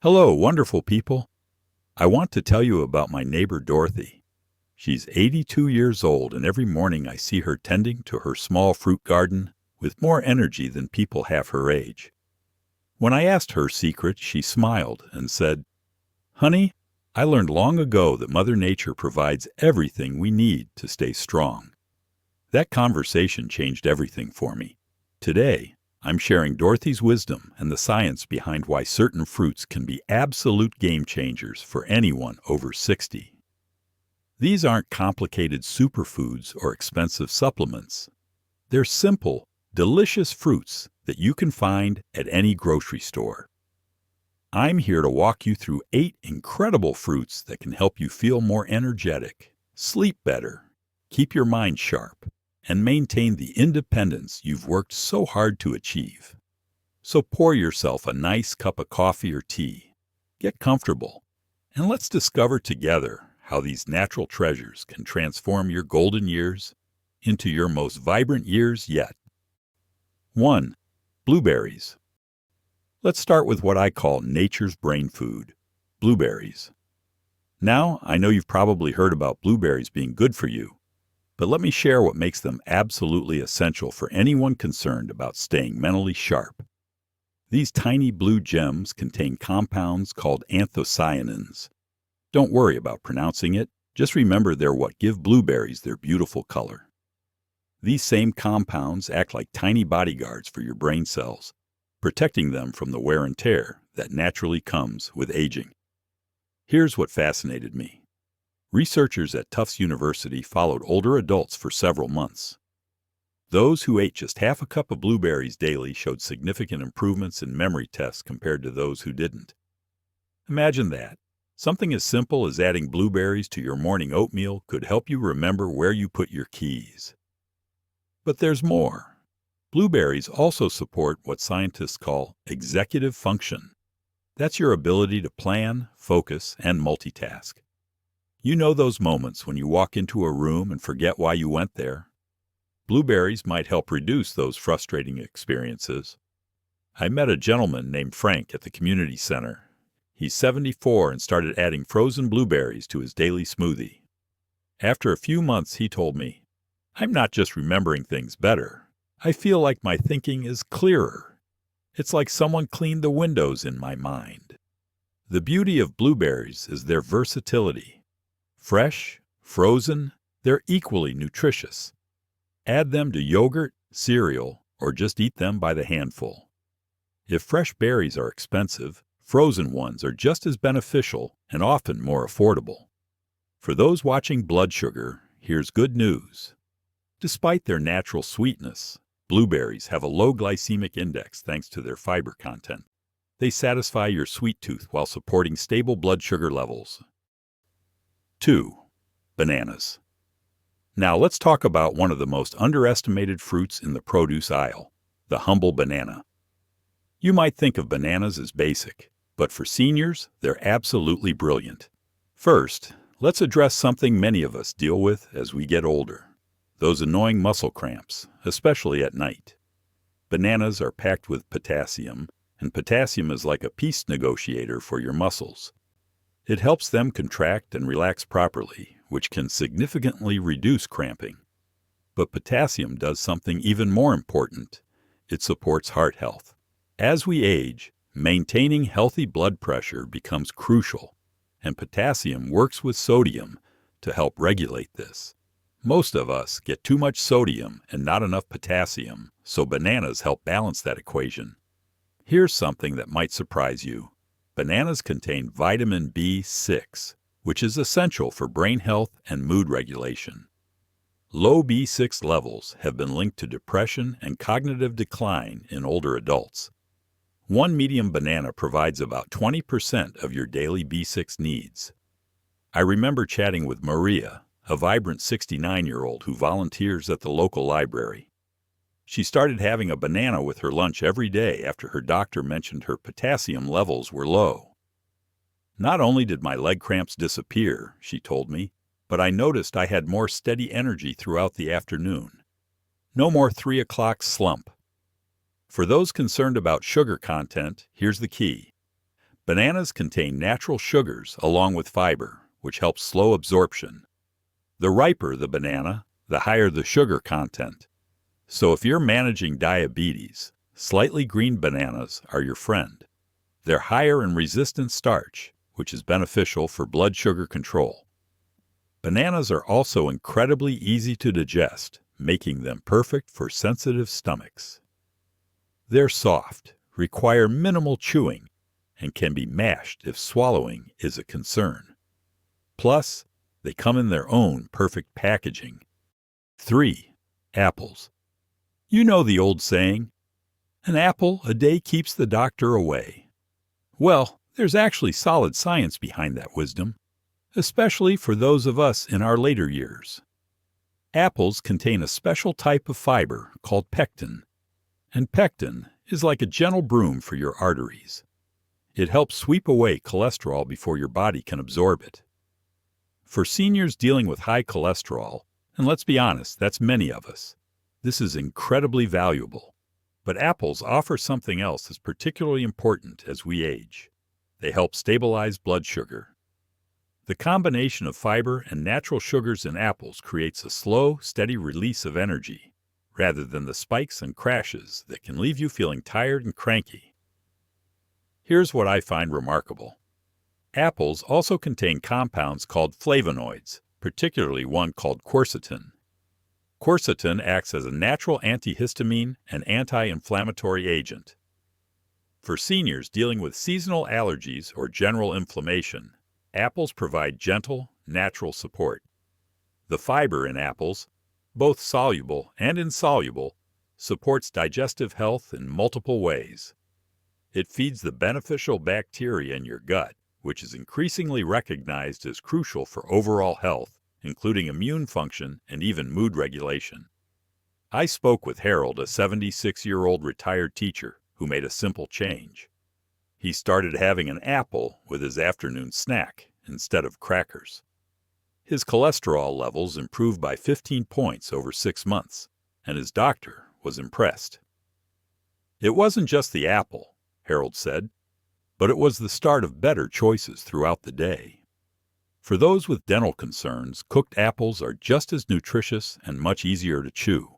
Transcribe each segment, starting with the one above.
Hello, wonderful people. I want to tell you about my neighbor Dorothy. She's 82 years old, and every morning I see her tending to her small fruit garden with more energy than people half her age. When I asked her secret, she smiled and said, "Honey, I learned long ago that Mother Nature provides everything we need to stay strong." That conversation changed everything for me. Today, I'm sharing Dorothy's wisdom and the science behind why certain fruits can be absolute game changers for anyone over 60. These aren't complicated superfoods or expensive supplements. They're simple, delicious fruits that you can find at any grocery store. I'm here to walk you through 8 incredible fruits that can help you feel more energetic, sleep better, keep your mind sharp, and maintain the independence you've worked so hard to achieve. So pour yourself a nice cup of coffee or tea, get comfortable, and let's discover together how these natural treasures can transform your golden years into your most vibrant years yet. 1. Blueberries. Let's start with what I call nature's brain food, blueberries. Now, I know you've probably heard about blueberries being good for you, but let me share what makes them absolutely essential for anyone concerned about staying mentally sharp. These tiny blue gems contain compounds called anthocyanins. Don't worry about pronouncing it, just remember they're what give blueberries their beautiful color. These same compounds act like tiny bodyguards for your brain cells, protecting them from the wear and tear that naturally comes with aging. Here's what fascinated me. Researchers at Tufts University followed older adults for several months. Those who ate just half a cup of blueberries daily showed significant improvements in memory tests compared to those who didn't. Imagine that. Something as simple as adding blueberries to your morning oatmeal could help you remember where you put your keys. But there's more. Blueberries also support what scientists call executive function. That's your ability to plan, focus, and multitask. You know those moments when you walk into a room and forget why you went there? Blueberries might help reduce those frustrating experiences. I met a gentleman named Frank at the community center. He's 74 and started adding frozen blueberries to his daily smoothie. After a few months, he told me, "I'm not just remembering things better. I feel like my thinking is clearer. It's like someone cleaned the windows in my mind." The beauty of blueberries is their versatility. Fresh, frozen, they're equally nutritious. Add them to yogurt, cereal, or just eat them by the handful. If fresh berries are expensive, frozen ones are just as beneficial and often more affordable. For those watching blood sugar, here's good news. Despite their natural sweetness, blueberries have a low glycemic index thanks to their fiber content. They satisfy your sweet tooth while supporting stable blood sugar levels. 2. Bananas. Now let's talk about one of the most underestimated fruits in the produce aisle, the humble banana. You might think of bananas as basic, but for seniors, they're absolutely brilliant. First, let's address something many of us deal with as we get older, those annoying muscle cramps, especially at night. Bananas are packed with potassium, and potassium is like a peace negotiator for your muscles. It helps them contract and relax properly, which can significantly reduce cramping. But potassium does something even more important. It supports heart health. As we age, maintaining healthy blood pressure becomes crucial, and potassium works with sodium to help regulate this. Most of us get too much sodium and not enough potassium, so bananas help balance that equation. Here's something that might surprise you. Bananas contain vitamin B6, which is essential for brain health and mood regulation. Low B6 levels have been linked to depression and cognitive decline in older adults. One medium banana provides about 20% of your daily B6 needs. I remember chatting with Maria, a vibrant 69-year-old who volunteers at the local library. She started having a banana with her lunch every day after her doctor mentioned her potassium levels were low. "Not only did my leg cramps disappear," she told me, "but I noticed I had more steady energy throughout the afternoon. No more 3 o'clock slump." For those concerned about sugar content, here's the key. Bananas contain natural sugars along with fiber, which helps slow absorption. The riper the banana, the higher the sugar content. So if you're managing diabetes, slightly green bananas are your friend. They're higher in resistant starch, which is beneficial for blood sugar control. Bananas are also incredibly easy to digest, making them perfect for sensitive stomachs. They're soft, require minimal chewing, and can be mashed if swallowing is a concern. Plus, they come in their own perfect packaging. 3. Apples. You know the old saying, an apple a day keeps the doctor away. Well, there's actually solid science behind that wisdom, especially for those of us in our later years. Apples contain a special type of fiber called pectin, and pectin is like a gentle broom for your arteries. It helps sweep away cholesterol before your body can absorb it. For seniors dealing with high cholesterol, and let's be honest, that's many of us, this is incredibly valuable. But apples offer something else that's particularly important as we age. They help stabilize blood sugar. The combination of fiber and natural sugars in apples creates a slow, steady release of energy, rather than the spikes and crashes that can leave you feeling tired and cranky. Here's what I find remarkable. Apples also contain compounds called flavonoids, particularly one called quercetin. Quercetin acts as a natural antihistamine and anti-inflammatory agent. For seniors dealing with seasonal allergies or general inflammation, apples provide gentle, natural support. The fiber in apples, both soluble and insoluble, supports digestive health in multiple ways. It feeds the beneficial bacteria in your gut, which is increasingly recognized as crucial for overall health, including immune function and even mood regulation. I spoke with Harold, a 76-year-old retired teacher, who made a simple change. He started having an apple with his afternoon snack instead of crackers. His cholesterol levels improved by 15 points over 6 months, and his doctor was impressed. It wasn't just the apple, Harold said, but it was the start of better choices throughout the day. For those with dental concerns, cooked apples are just as nutritious and much easier to chew.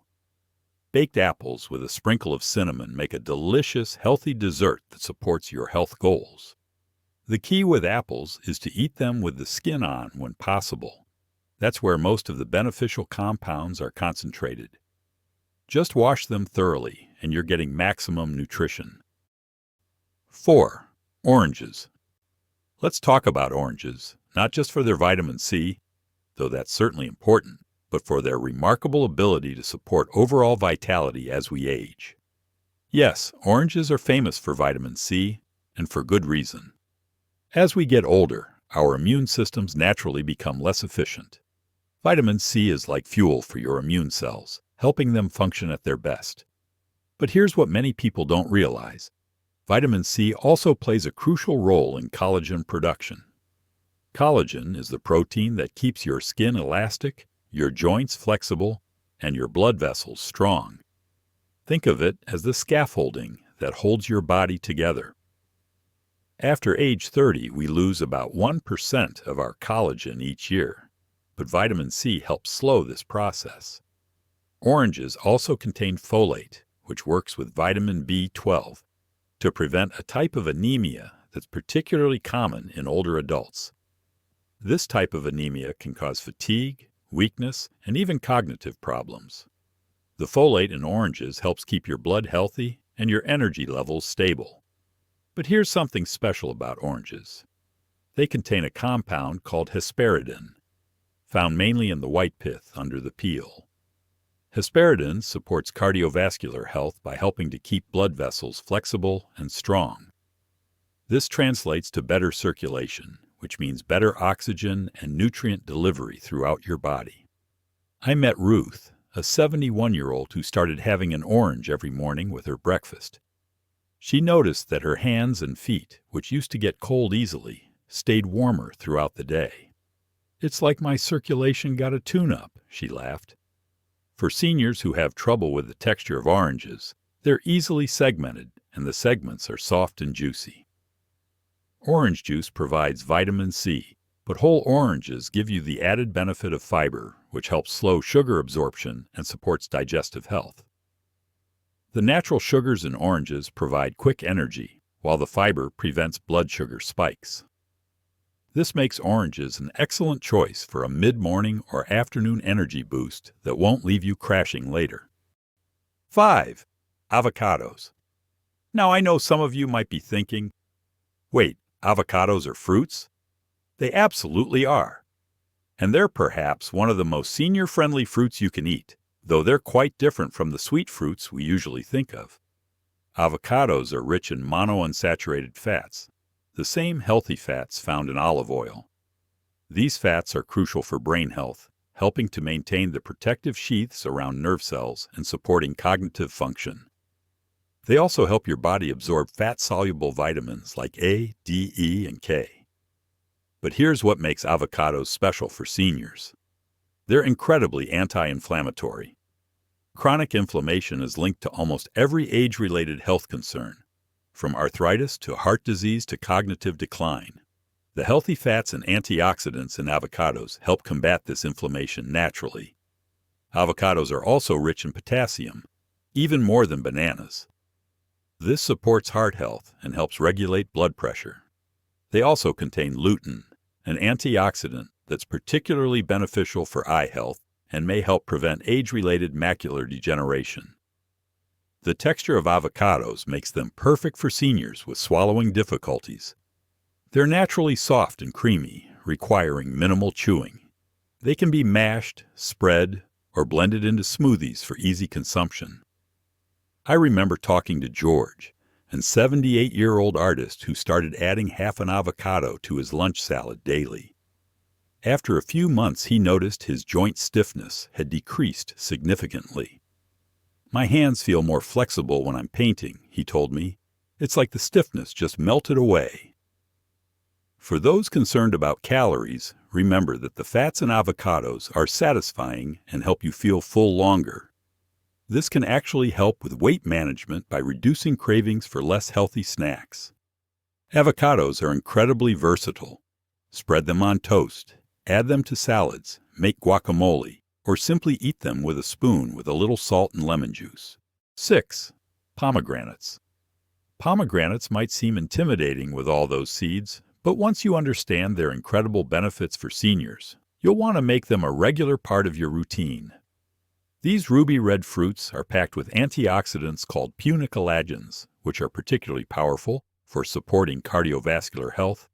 Baked apples with a sprinkle of cinnamon make a delicious, healthy dessert that supports your health goals. The key with apples is to eat them with the skin on when possible. That's where most of the beneficial compounds are concentrated. Just wash them thoroughly, and you're getting maximum nutrition. 4. Oranges. Let's talk about oranges, not just for their vitamin C, though that's certainly important, but for their remarkable ability to support overall vitality as we age. Yes, oranges are famous for vitamin C, and for good reason. As we get older, our immune systems naturally become less efficient. Vitamin C is like fuel for your immune cells, helping them function at their best. But here's what many people don't realize. Vitamin C also plays a crucial role in collagen production. Collagen is the protein that keeps your skin elastic, your joints flexible, and your blood vessels strong. Think of it as the scaffolding that holds your body together. After age 30, we lose about 1% of our collagen each year, but vitamin C helps slow this process. Oranges also contain folate, which works with vitamin B12 to prevent a type of anemia that's particularly common in older adults. This type of anemia can cause fatigue, weakness, and even cognitive problems. The folate in oranges helps keep your blood healthy and your energy levels stable. But here's something special about oranges. They contain a compound called hesperidin, found mainly in the white pith under the peel. Hesperidin supports cardiovascular health by helping to keep blood vessels flexible and strong. This translates to better circulation, which means better oxygen and nutrient delivery throughout your body. I met Ruth, a 71-year-old who started having an orange every morning with her breakfast. She noticed that her hands and feet, which used to get cold easily, stayed warmer throughout the day. "It's like my circulation got a tune-up," she laughed. For seniors who have trouble with the texture of oranges, they're easily segmented, and the segments are soft and juicy. Orange juice provides vitamin C, but whole oranges give you the added benefit of fiber, which helps slow sugar absorption and supports digestive health. The natural sugars in oranges provide quick energy, while the fiber prevents blood sugar spikes. This makes oranges an excellent choice for a mid-morning or afternoon energy boost that won't leave you crashing later. 5. Avocados. Now I know some of you might be thinking, wait, avocados are fruits? They absolutely are. And they're perhaps one of the most senior-friendly fruits you can eat, though they're quite different from the sweet fruits we usually think of. Avocados are rich in monounsaturated fats, the same healthy fats found in olive oil. These fats are crucial for brain health, helping to maintain the protective sheaths around nerve cells and supporting cognitive function. They also help your body absorb fat-soluble vitamins like A, D, E, and K. But here's what makes avocados special for seniors. They're incredibly anti-inflammatory. Chronic inflammation is linked to almost every age-related health concern, from arthritis to heart disease to cognitive decline. The healthy fats and antioxidants in avocados help combat this inflammation naturally. Avocados are also rich in potassium, even more than bananas. This supports heart health and helps regulate blood pressure. They also contain lutein, an antioxidant that's particularly beneficial for eye health and may help prevent age-related macular degeneration. The texture of avocados makes them perfect for seniors with swallowing difficulties. They're naturally soft and creamy, requiring minimal chewing. They can be mashed, spread, or blended into smoothies for easy consumption. I remember talking to George, an 78-year-old artist who started adding half an avocado to his lunch salad daily. After a few months, he noticed his joint stiffness had decreased significantly. "My hands feel more flexible when I'm painting," he told me. "It's like the stiffness just melted away." For those concerned about calories, remember that the fats in avocados are satisfying and help you feel full longer. This can actually help with weight management by reducing cravings for less healthy snacks. Avocados are incredibly versatile. Spread them on toast, add them to salads, make guacamole, or simply eat them with a spoon with a little salt and lemon juice. 6. Pomegranates. Pomegranates might seem intimidating with all those seeds, but once you understand their incredible benefits for seniors, you'll want to make them a regular part of your routine. These ruby red fruits are packed with antioxidants called punicolagens, which are particularly powerful for supporting cardiovascular health.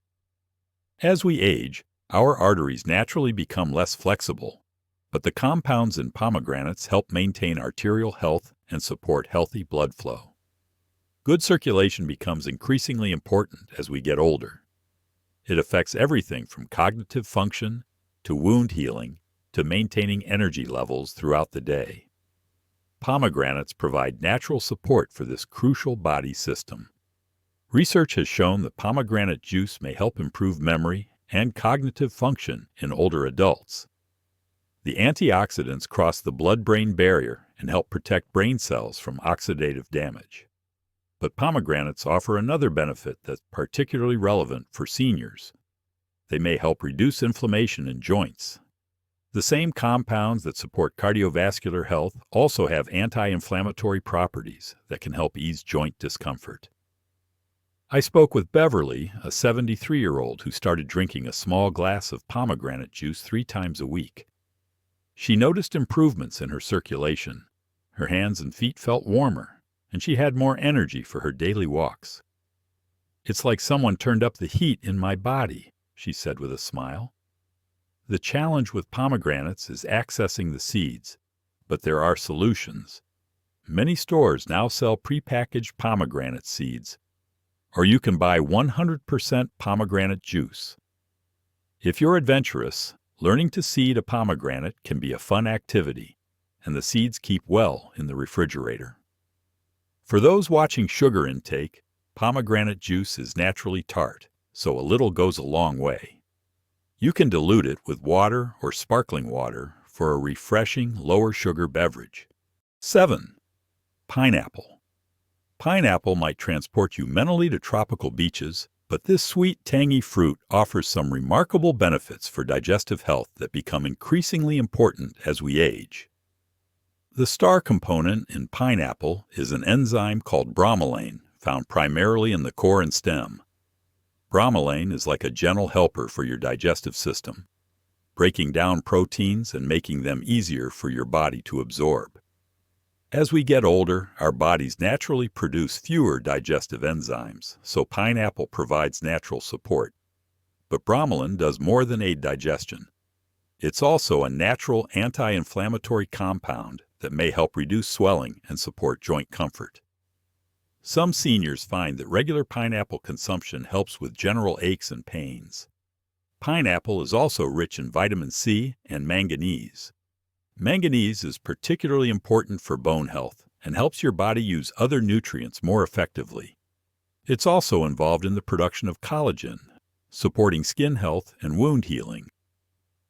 As we age, our arteries naturally become less flexible, but the compounds in pomegranates help maintain arterial health and support healthy blood flow. Good circulation becomes increasingly important as we get older. It affects everything from cognitive function to wound healing to maintaining energy levels throughout the day. Pomegranates provide natural support for this crucial body system. Research has shown that pomegranate juice may help improve memory and cognitive function in older adults. The antioxidants cross the blood-brain barrier and help protect brain cells from oxidative damage. But pomegranates offer another benefit that's particularly relevant for seniors. They may help reduce inflammation in joints. The same compounds that support cardiovascular health also have anti-inflammatory properties that can help ease joint discomfort. I spoke with Beverly, a 73-year-old who started drinking a small glass of pomegranate juice 3 times a week. She noticed improvements in her circulation. Her hands and feet felt warmer, and she had more energy for her daily walks. "It's like someone turned up the heat in my body," she said with a smile. The challenge with pomegranates is accessing the seeds, but there are solutions. Many stores now sell prepackaged pomegranate seeds, or you can buy 100% pomegranate juice. If you're adventurous, learning to seed a pomegranate can be a fun activity, and the seeds keep well in the refrigerator. For those watching sugar intake, pomegranate juice is naturally tart, so a little goes a long way. You can dilute it with water or sparkling water for a refreshing, lower sugar beverage. 7. Pineapple. Pineapple might transport you mentally to tropical beaches, But this sweet, tangy fruit offers some remarkable benefits for digestive health that become increasingly important as we age. The star component in pineapple is an enzyme called bromelain, found primarily in the core and stem. Bromelain is like a gentle helper for your digestive system, breaking down proteins and making them easier for your body to absorb. As we get older, our bodies naturally produce fewer digestive enzymes, so pineapple provides natural support. But bromelain does more than aid digestion. It's also a natural anti-inflammatory compound that may help reduce swelling and support joint comfort. Some seniors find that regular pineapple consumption helps with general aches and pains. Pineapple is also rich in vitamin C and manganese. Manganese is particularly important for bone health and helps your body use other nutrients more effectively. It's also involved in the production of collagen, supporting skin health and wound healing.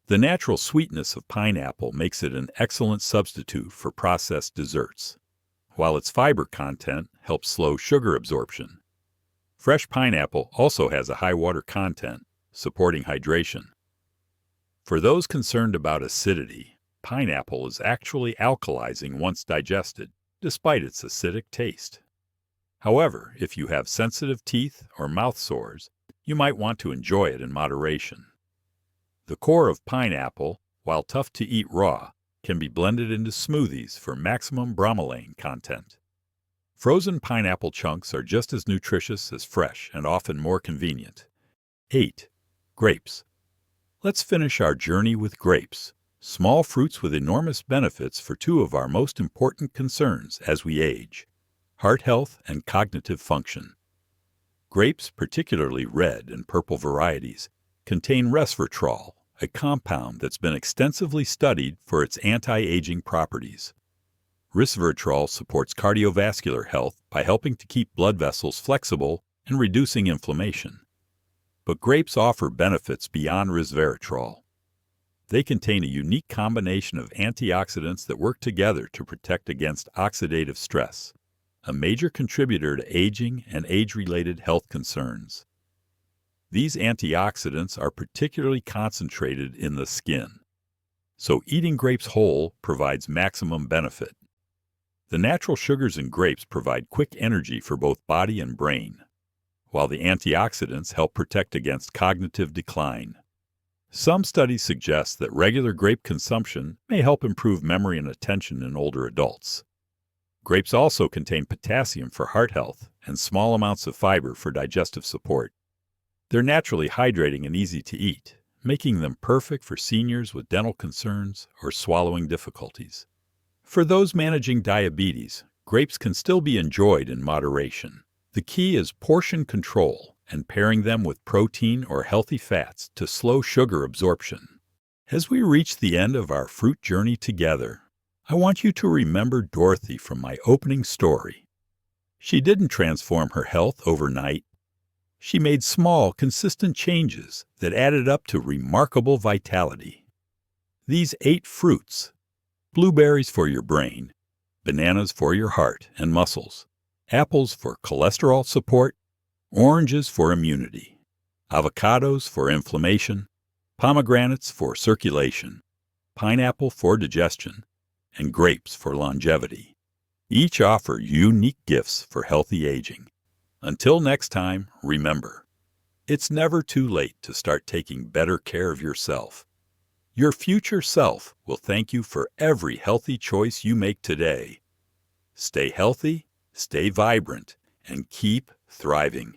The natural sweetness of pineapple makes it an excellent substitute for processed desserts, while its fiber content helps slow sugar absorption. Fresh pineapple also has a high water content, supporting hydration. For those concerned about acidity, pineapple is actually alkalizing once digested, despite its acidic taste. However, if you have sensitive teeth or mouth sores, you might want to enjoy it in moderation. The core of pineapple, while tough to eat raw, can be blended into smoothies for maximum bromelain content. Frozen pineapple chunks are just as nutritious as fresh and often more convenient. 8. Grapes. Let's finish our journey with grapes, small fruits with enormous benefits for two of our most important concerns as we age: heart health and cognitive function. Grapes, particularly red and purple varieties, contain resveratrol, a compound that's been extensively studied for its anti-aging properties. Resveratrol supports cardiovascular health by helping to keep blood vessels flexible and reducing inflammation. But grapes offer benefits beyond resveratrol. They contain a unique combination of antioxidants that work together to protect against oxidative stress, a major contributor to aging and age-related health concerns. These antioxidants are particularly concentrated in the skin, so eating grapes whole provides maximum benefit. The natural sugars in grapes provide quick energy for both body and brain, while the antioxidants help protect against cognitive decline. Some studies suggest that regular grape consumption may help improve memory and attention in older adults. Grapes also contain potassium for heart health and small amounts of fiber for digestive support. They're naturally hydrating and easy to eat, making them perfect for seniors with dental concerns or swallowing difficulties. For those managing diabetes, grapes can still be enjoyed in moderation. The key is portion control and pairing them with protein or healthy fats to slow sugar absorption. As we reach the end of our fruit journey together, I want you to remember Dorothy from my opening story. She didn't transform her health overnight. She made small, consistent changes that added up to remarkable vitality. These 8 fruits: blueberries for your brain, bananas for your heart and muscles, apples for cholesterol support, oranges for immunity, avocados for inflammation, pomegranates for circulation, pineapple for digestion, and grapes for longevity. Each offer unique gifts for healthy aging. Until next time, remember, it's never too late to start taking better care of yourself. Your future self will thank you for every healthy choice you make today. Stay healthy, stay vibrant, and keep thriving.